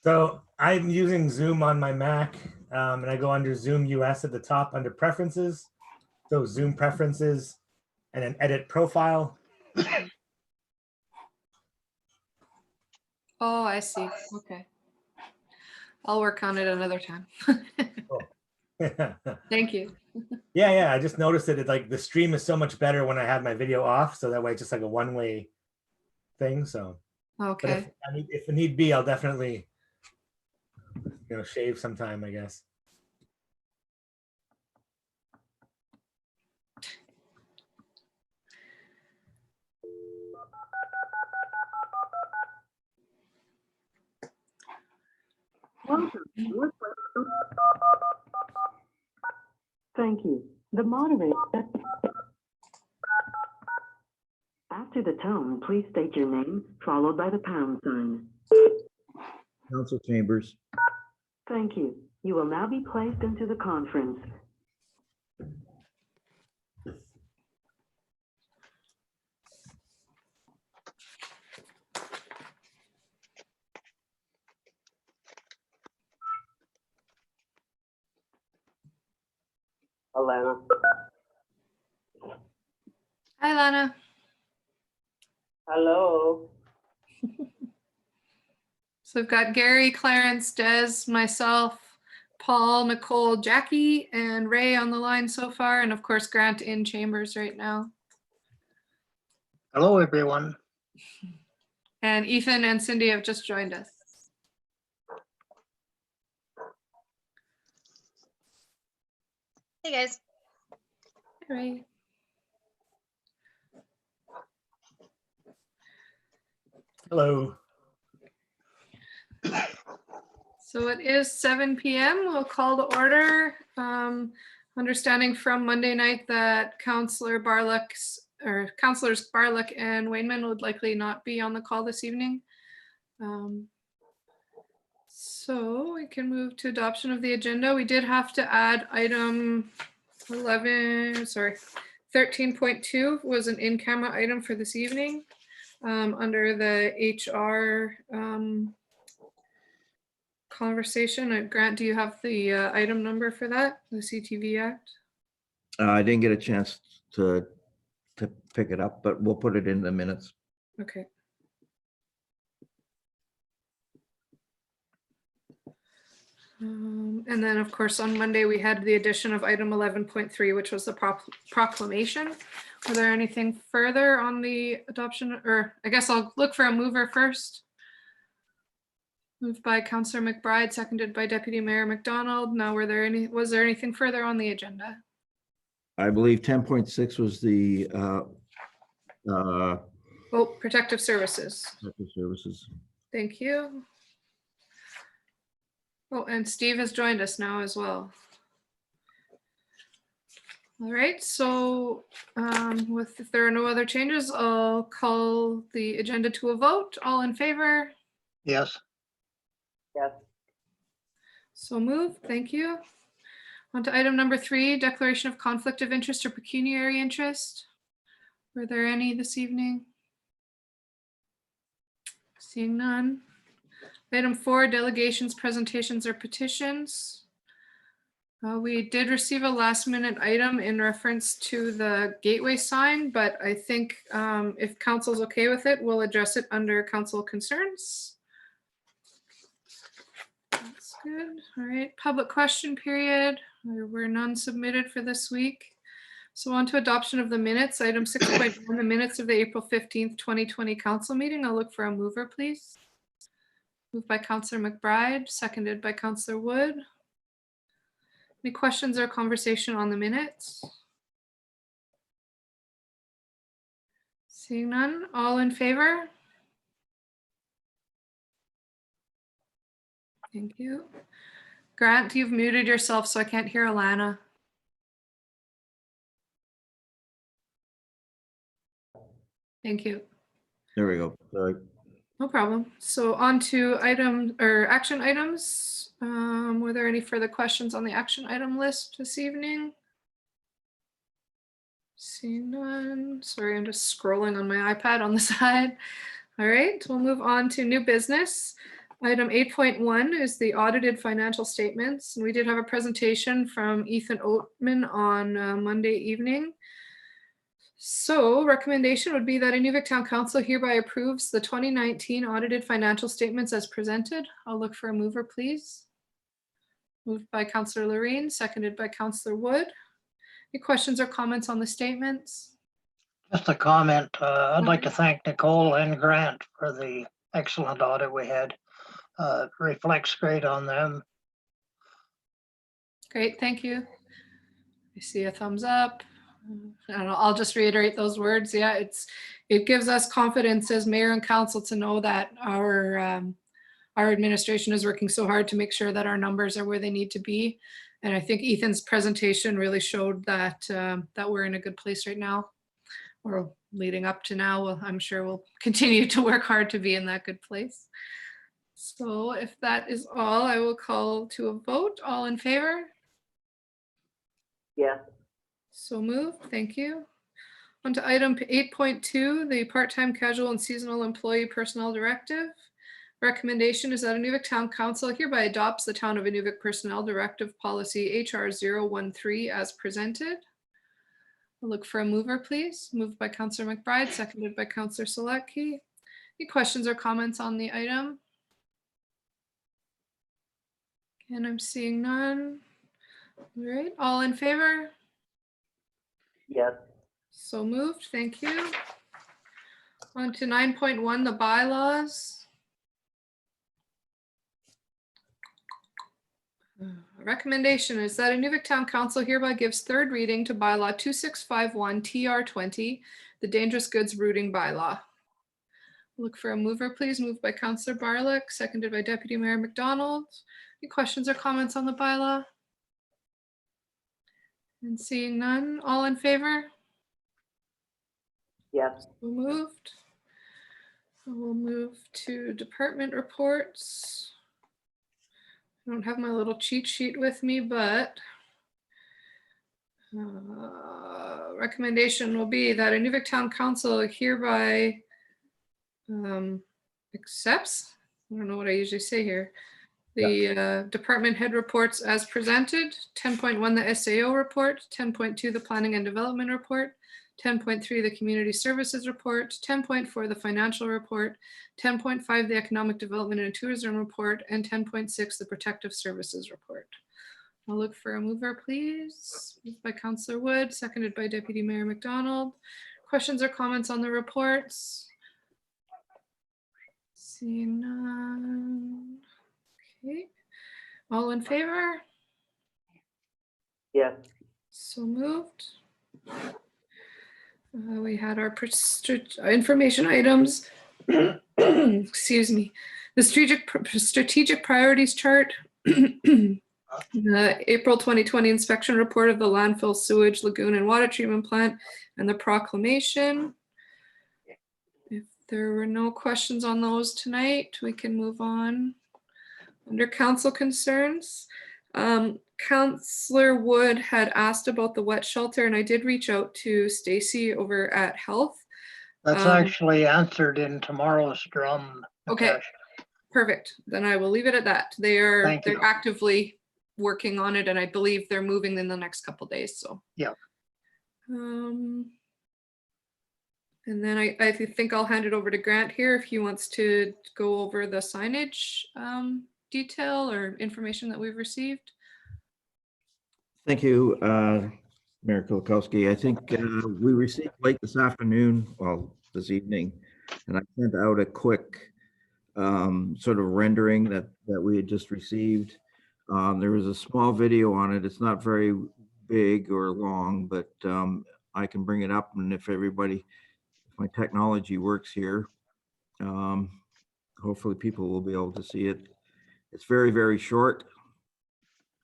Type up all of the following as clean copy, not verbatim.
So I'm using Zoom on my Mac, and I go under Zoom US at the top under preferences. So Zoom preferences, and then edit profile. Oh, I see. Okay. I'll work on it another time. Cool. Thank you. Yeah. I just noticed that like the stream is so much better when I have my video off. So that way it's just like a one-way thing. So, Okay. but if need be, I'll definitely, shave sometime, I guess. Thank you. The moderator. After the tone, please state your name, followed by the pound sign. Council Chambers. Thank you. You will now be placed into the conference. Alana. Hi, Lana. Hello. So we've got Gary, Clarence, Des, myself, Paul, Nicole, Jackie, and Ray on the line so far. And of course, Grant in chambers right now. Hello, everyone. And Ethan and Cindy have just joined us. Hey guys. Hi, Ray. Hello. So it is 7 p.m. We'll call to order. Understanding from Monday night that Councillors Barlock and Wainman would likely not be on the call this evening. So we can move to adoption of the agenda. We did have to add item 13.2 was an in-camera item for this evening under the HR conversation. Grant, do you have the item number for that, the CTV Act? I didn't get a chance to pick it up, but we'll put it in the minutes. Okay. And then, of course, on Monday, we had the addition of item 11.3, which was the proclamation. Were there anything further on the adoption? Or I guess I'll look for a mover first. Moved by Councillor McBride, seconded by Deputy Mayor McDonald. Now, was there anything further on the agenda? I believe 10.6 was the Protective services. protective services. Thank you. Oh, and Steve has joined us now as well. All right, so if there are no other changes, I'll call the agenda to a vote. All in favor? Yes. Yes. So moved. Thank you. On to item number 3, declaration of conflict of interest or pecuniary interest. Were there any this evening? Seeing none. Item 4, delegations, presentations, or petitions. We did receive a last minute item in reference to the gateway sign, but I think if council's okay with it, we'll address it under council concerns. That's good. All right, public question period. There were none submitted for this week. So on to adoption of the minutes. Item 6.1, the minutes of the April 15th, 2020 council meeting. I'll look for a mover, please. Moved by Councillor McBride, seconded by Councillor Wood. Any questions or conversation on the minutes? Seeing none, all in favor? Thank you. Grant, you've muted yourself, so I can't hear Alana. Thank you. There we go. Sorry. No problem. So on to action items. Were there any further questions on the action item list this evening? Seeing none. Sorry, I'm just scrolling on my iPad on the side. All right, we'll move on to new business. Item 8.1 is the audited financial statements. And we did have a presentation from Ethan Oatman on Monday evening. So recommendation would be that Inuvik Town Council hereby approves the 2019 audited financial statements as presented. I'll look for a mover, please. Moved by Councillor Lorraine, seconded by Councillor Wood. Any questions or comments on the statements? Just a comment. I'd like to thank Nicole and Grant for the excellent audit we had. It reflects great on them. Great, thank you. I see a thumbs up. I don't know, I'll just reiterate those words. Yeah, it gives us confidence as mayor and council to know that our administration is working so hard to make sure that our numbers are where they need to be. And I think Ethan's presentation really showed that that we're in a good place right now. Or leading up to now, well, I'm sure we'll continue to work hard to be in that good place. So if that is all, I will call to a vote. All in favor? Yes. So moved, thank you. On to item 8.2, the part-time casual and seasonal employee personnel directive. Recommendation is that Inuvik Town Council hereby adopts the Town of Inuvik Personnel Directive Policy HR 013 as presented. I'll look for a mover, please. Moved by Councillor McBride, seconded by Councillor Selecki. Any questions or comments on the item? And I'm seeing none. All right, all in favor? Yes. So moved, thank you. On to 9.1, the bylaws. Recommendation is that Inuvik Town Council hereby gives third reading to bylaw 2651 TR20, the dangerous goods routing bylaw. Look for a mover, please. Moved by Councillor Barlick, seconded by Deputy Mayor McDonald. Any questions or comments on the bylaw? And seeing none, all in favor? Yes. So moved. We'll move to department reports. I don't have my little cheat sheet with me, but recommendation will be that Inuvik Town Council hereby accepts, I don't know what I usually say here, the department head reports as presented. 10.1, the SAO report. 10.2, the planning and development report. 10.3, the community services report. 10.4, the financial report. 10.5, the economic development and tourism report. And 10.6, the protective services report. I'll look for a mover, please. Moved by Councillor Wood, seconded by Deputy Mayor McDonald. Questions or comments on the reports? Seeing none. Okay. All in favor? Yes. So moved. We had our information items. Excuse me. The strategic priorities chart. The April 2020 inspection report of the landfill, sewage, lagoon, and water treatment plant, and the proclamation. If there were no questions on those tonight, we can move on. Under council concerns, Councillor Wood had asked about the wet shelter, and I did reach out to Stacy over at Health. That's actually answered in tomorrow's drum. Okay, Natasha. perfect. Then I will leave it at that. They're Thank you. actively working on it, and I believe they're moving in the next couple days. So yeah. And then I think I'll hand it over to Grant here if he wants to go over the signage detail or information that we've received. Thank you, Mayor Kulikowski. I think we received late this afternoon, well, this evening, and I sent out a quick sort of rendering that we had just received. There was a small video on it. It's not very big or long, but I can bring it up, and if my technology works here, hopefully people will be able to see it. It's very, very short.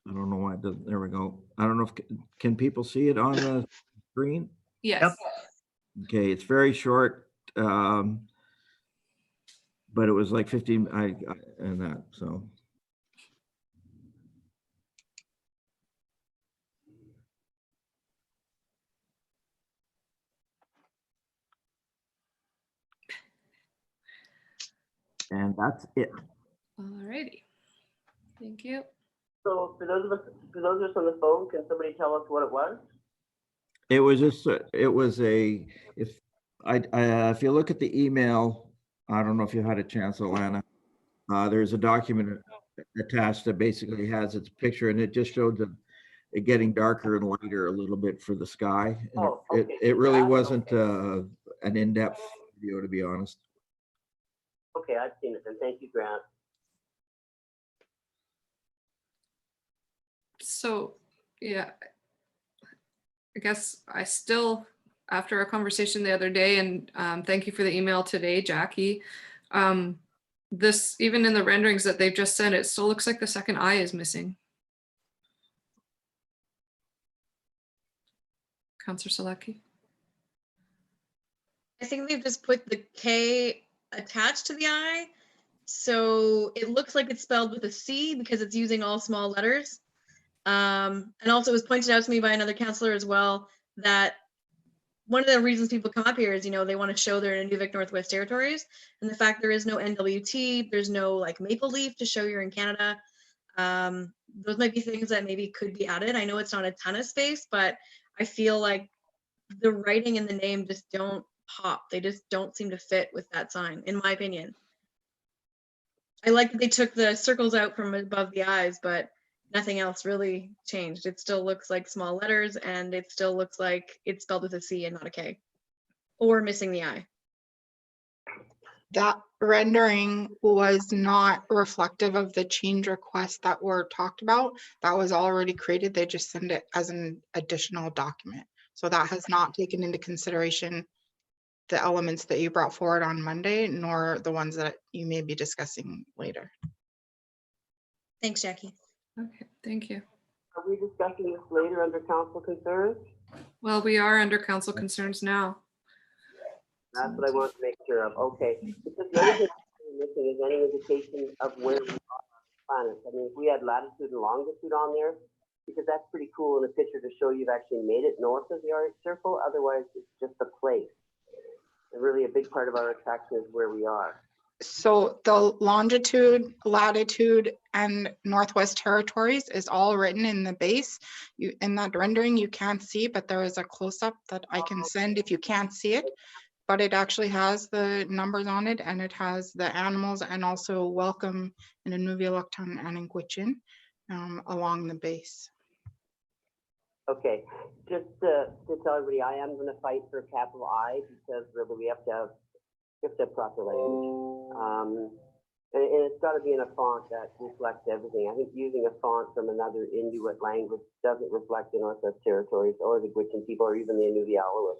I don't know why it doesn't. There we go. I don't know if can people see it on the screen? Yes. Yep. Okay, it's very short, but it was like 15. And that so. And that's it. Alrighty. Thank you. So for those of us on the phone, can somebody tell us what it was? It was just, it was if you look at the email, I don't know if you had a chance, Alana, there's a document attached that basically has its picture, and it just showed it getting darker and lighter a little bit for the sky. And Oh, okay. it really Yeah, wasn't okay. an in-depth video, to be honest. Okay, I've seen it, and thank you, Grant. So, yeah, I guess I still, after our conversation the other day, and thank you for the email today, Jackie. This, even in the renderings that they've just sent, it still looks like the second eye is missing. Councillor Seleki. I think they've just put the K attached to the I. So it looks like it's spelled with a C because it's using all small letters. And also it was pointed out to me by another counselor as well that one of the reasons people come up here is, you know, they want to show their Inuvik Northwest Territories, and the fact there is no NWT, there's no like maple leaf to show you're in Canada. Those might be things that maybe could be added. I know it's not a ton of space, but I feel like the writing and the name just don't pop. They just don't seem to fit with that sign, in my opinion. I like that they took the circles out from above the eyes, but nothing else really changed. It still looks like small letters, and it still looks like it's spelled with a C and not a K, or missing the I. That rendering was not reflective of the change requests that were talked about. That was already created. They just send it as an additional document. So that has not taken into consideration the elements that you brought forward on Monday, nor the ones that you may be discussing later. Thanks, Jackie. Okay, thank you. Are we discussing this later under council concerns? Well, we are under council concerns now. That's what I want to make sure of. Okay. Because the other thing missing is any indication of where we are on the planet. I mean, if we had latitude and longitude on there, because that's pretty cool in a picture to show you've actually made it north of the Arctic Circle. Otherwise, it's just a place. And really, a big part of our attraction is where we are. So the longitude, latitude, and Northwest Territories is all written in the base. You, in that rendering, you can't see, but there is a close-up that I can send if you can't see it. But it actually has the numbers on it, and it has the animals, and also welcome in Inuvialuktun and in Gwich'in along the base. Okay, just to tell everybody, I am going to fight for capital I because really we have to have proper language. And it's got to be in a font that reflects everything. I think using a font from another Inuit language doesn't reflect the Northwest Territories or the Gwich'in people or even the Inuvialuit.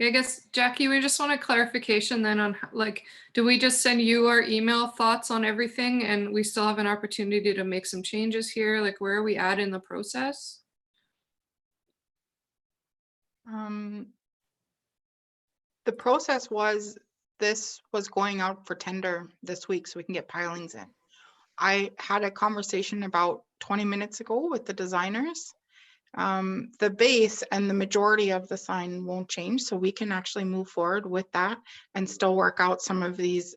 I guess, Jackie, we just want a clarification then on, like, do we just send you our email thoughts on everything and we still have an opportunity to make some changes here? Like, where are we at in the process? The process was, this was going out for tender this week so we can get pilings in. I had a conversation about 20 minutes ago with the designers. The base and the majority of the sign won't change, so we can actually move forward with that and still work out some of these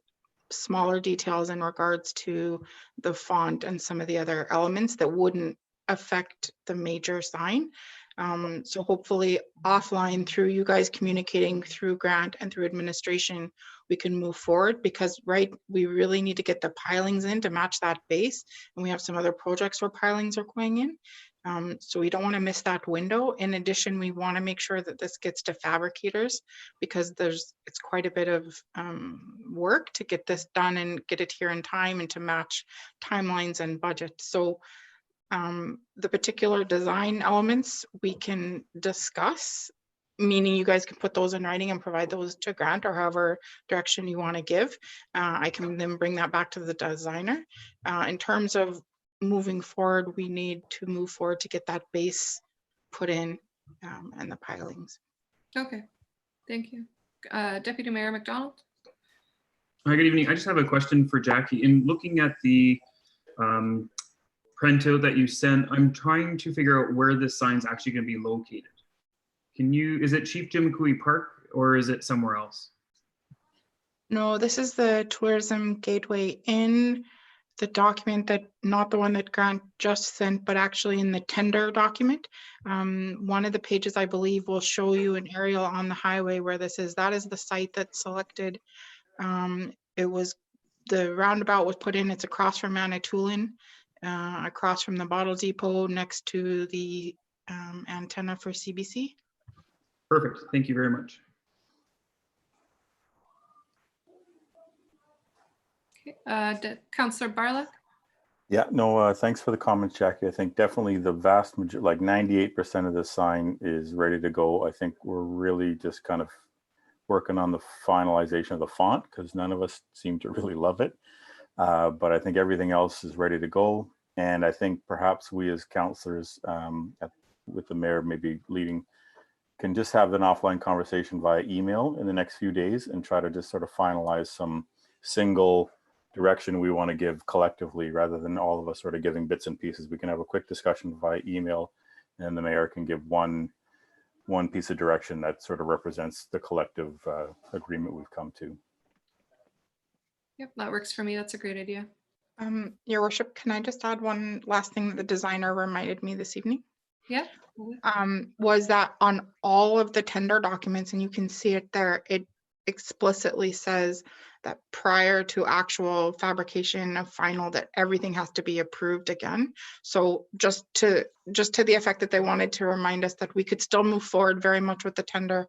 smaller details in regards to the font and some of the other elements that wouldn't affect the major sign. So hopefully offline, through you guys communicating through Grant and through administration, we can move forward, because we really need to get the pilings in to match that base, and we have some other projects where pilings are going in. So we don't want to miss that window. In addition, we want to make sure that this gets to fabricators, because it's quite a bit of work to get this done and get it here in time and to match timelines and budget. So the particular design elements we can discuss, meaning you guys can put those in writing and provide those to Grant, or however direction you want to give. I can then bring that back to the designer. In terms of moving forward, we need to move forward to get that base put in and the pilings. Okay, thank you. Deputy Mayor McDonald. Hi, good evening. I just have a question for Jackie. In looking at the printout that you sent, I'm trying to figure out where this sign's actually going to be located. Is it Chief Jim Couey Park or is it somewhere else? No, this is the tourism gateway in the document that, not the one that Grant just sent, but actually in the tender document. One of the pages, I believe, will show you an aerial on the highway where this is. That is the site that's selected. It was, the roundabout was put in, it's across from Manitoulin, across from the bottle depot, next to the antenna for CBC. Perfect. Thank you very much. Okay, Councillor Barlock. Yeah, no, thanks for the comments, Jackie. I think definitely the vast majority, like 98% of the sign is ready to go. I think we're really just kind of working on the finalization of the font because none of us seem to really love it. But I think everything else is ready to go. And I think perhaps we as councillors with the mayor maybe leading can just have an offline conversation via email in the next few days and try to just sort of finalize some single direction we want to give collectively rather than all of us sort of giving bits and pieces. We can have a quick discussion via email and the mayor can give one piece of direction that sort of represents the collective agreement we've come to. Yep, that works for me. That's a great idea. Your worship, can I just add one last thing that the designer reminded me this evening? Yeah. Was that on all of the tender documents, and you can see it there, it explicitly says that prior to actual fabrication of final, that everything has to be approved again. So just to the effect that they wanted to remind us that we could still move forward very much with the tender,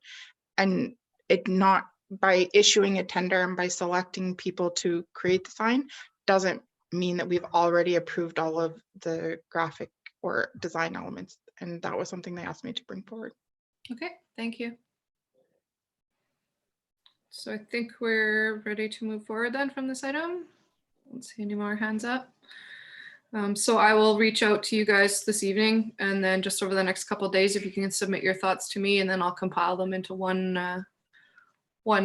and it not by issuing a tender and by selecting people to create the sign doesn't mean that we've already approved all of the graphic or design elements. And that was something they asked me to bring forward. Okay, thank you. So I think we're ready to move forward then from this item. Don't see any more hands up. So I will reach out to you guys this evening, and then just over the next couple of days, if you can submit your thoughts to me, and then I'll compile them into one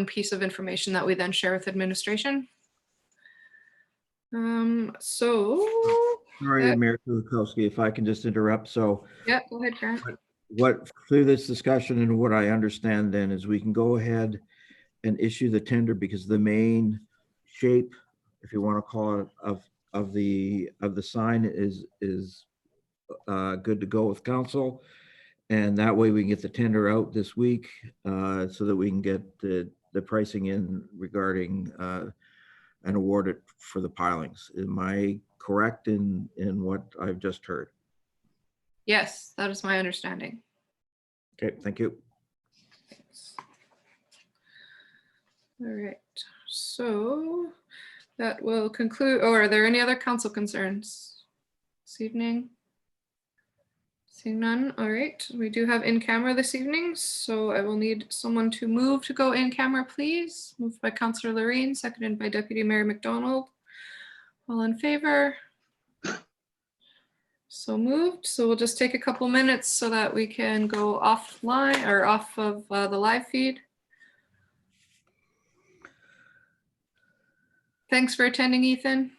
piece of information that we then share with administration. So Sorry, Mayor Kulikowski, if I can just interrupt. So yeah, go ahead, Grant. what through this discussion and what I understand then is we can go ahead and issue the tender because the main shape, if you want to call it, of the sign is good to go with council, and that way we can get the tender out this week so that we can get the pricing in regarding and award it for the pilings. Am I correct in what I've just heard? Yes, that is my understanding. Okay, thank you. Thanks. All right, so that will conclude. Or are there any other council concerns this evening? Seeing none. All right, we do have in camera this evening, so I will need someone to move to go in camera, please. Moved by Councillor Lorraine, seconded by Deputy Mayor McDonald. All in favor? So moved. So we'll just take a couple minutes so that we can go offline or off of the live feed. Thanks for attending, Ethan.